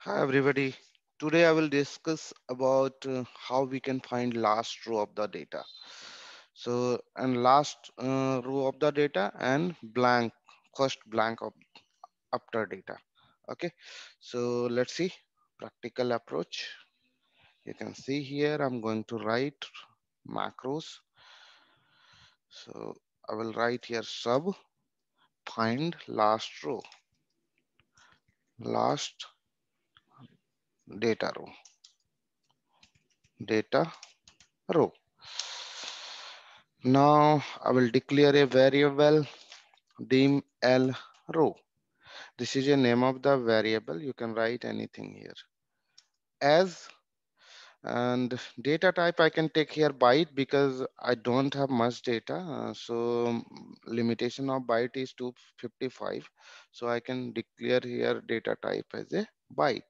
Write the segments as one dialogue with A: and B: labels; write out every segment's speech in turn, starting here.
A: Hi everybody. Today I will discuss about how we can find last row of the data. So and last row of the data and blank first blank of after data. Okay. So let's see practical approach. You can see here I'm going to write macros. So I will write here sub find last data row. Now I will declare a variable dim l row. This is a name of the variable. You can write anything here. As and data type I can take here byte because I don't have much data. Limitation of byte is 255. So I can declare here data type as a byte.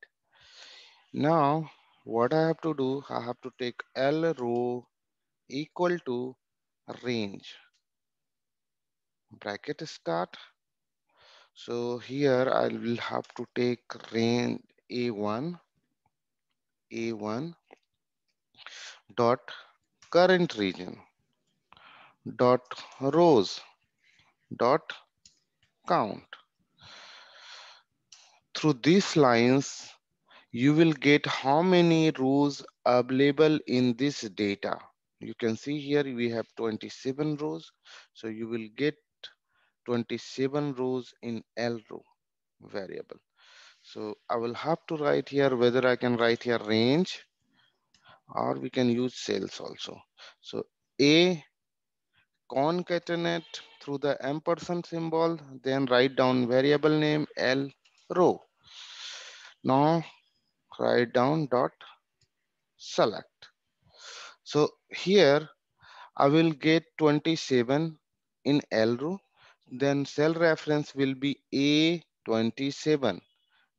A: Now what I have to do, I have to take L row equal to range bracket start. So here I will have to take range A1 dot current region dot rows dot count. Through these lines, you will get how many rows available in this data. You can see here we have 27 rows. So you will get 27 rows in L row variable. So I will have to write here whether I can write here range or we can use cells also. So A concatenate through the ampersand symbol, then write down variable name L row. Now write down dot select. So here I will get 27 in L row. Then cell reference will be A27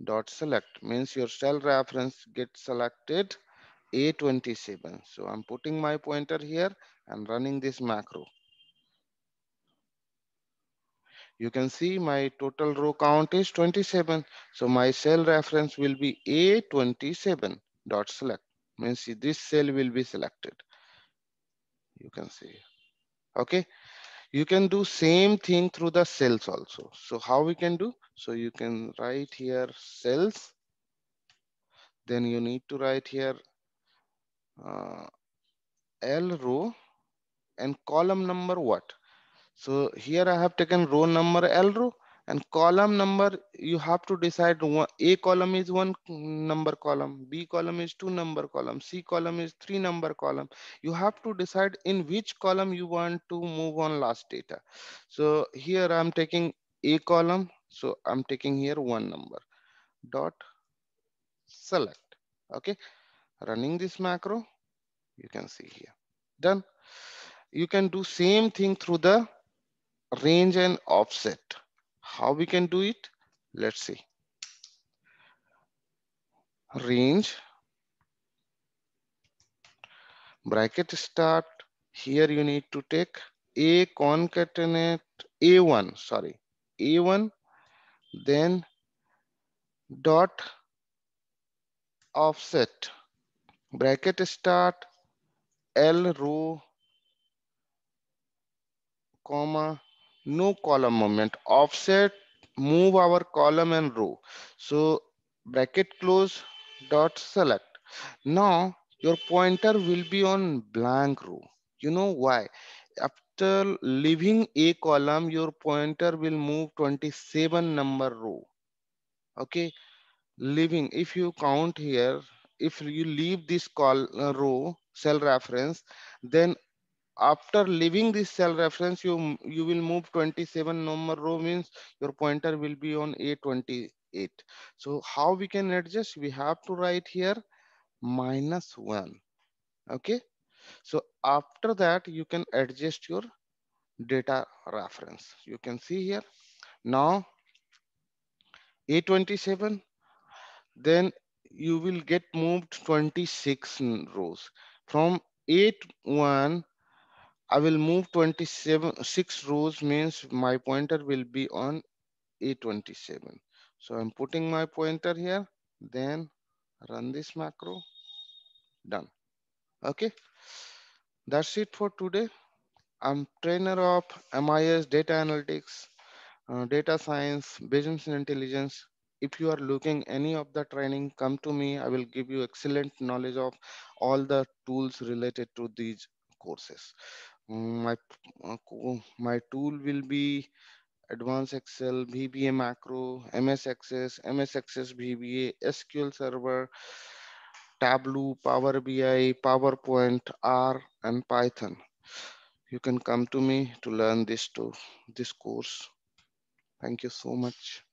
A: dot select, means your cell reference gets selected A27. So I'm putting my pointer here and running this macro. You can see my total row count is 27. So my cell reference will be A27 dot select, means this cell will be selected. You can see. Okay. You can do same thing through the cells also. So how we can do? So you can write here cells. Then you need to write here uh, L row and column number what? So here I have taken row number L row and column number you have to decide A column is one number column, B column is two number column, C column is three number column. You have to decide in which column you want to move on last data. So here I'm taking A column. So I'm taking here one number dot select. Okay, running this macro, you can see here. Done. You can do same thing through the range and offset. How we can do it? Let's see. Range, bracket start. Here you need to take A concatenate A1, sorry, A1, then dot offset, bracket start, L row, comma, no column movement, offset, move our column and row. So bracket close, dot select. Now your pointer will be on blank row. You know why? After leaving a column, your pointer will move 27 number row. Okay, leaving, if you count here, if you leave this row cell reference, then after leaving this cell reference, you will move 27 number row, means your pointer will be on A28. So how we can adjust? We have to write here -1. Okay, so after that you can adjust your data reference. You can see here now A27, then you will get moved 26 rows from A1. I will move 27 6 rows, means my pointer will be on A27. So I'm putting my pointer here. Then run this macro. Done. Okay, that's it for today. I'm trainer of MIS data analytics, data science, business intelligence. If you are looking any of the training, come to me. I will give you excellent knowledge of all the tools related to these courses. My tool will be Advanced Excel, VBA Macro, MS Access, MS Access VBA, SQL Server, Tableau, Power BI, PowerPoint, R, and Python. You can come to me to learn this course. Thank you so much.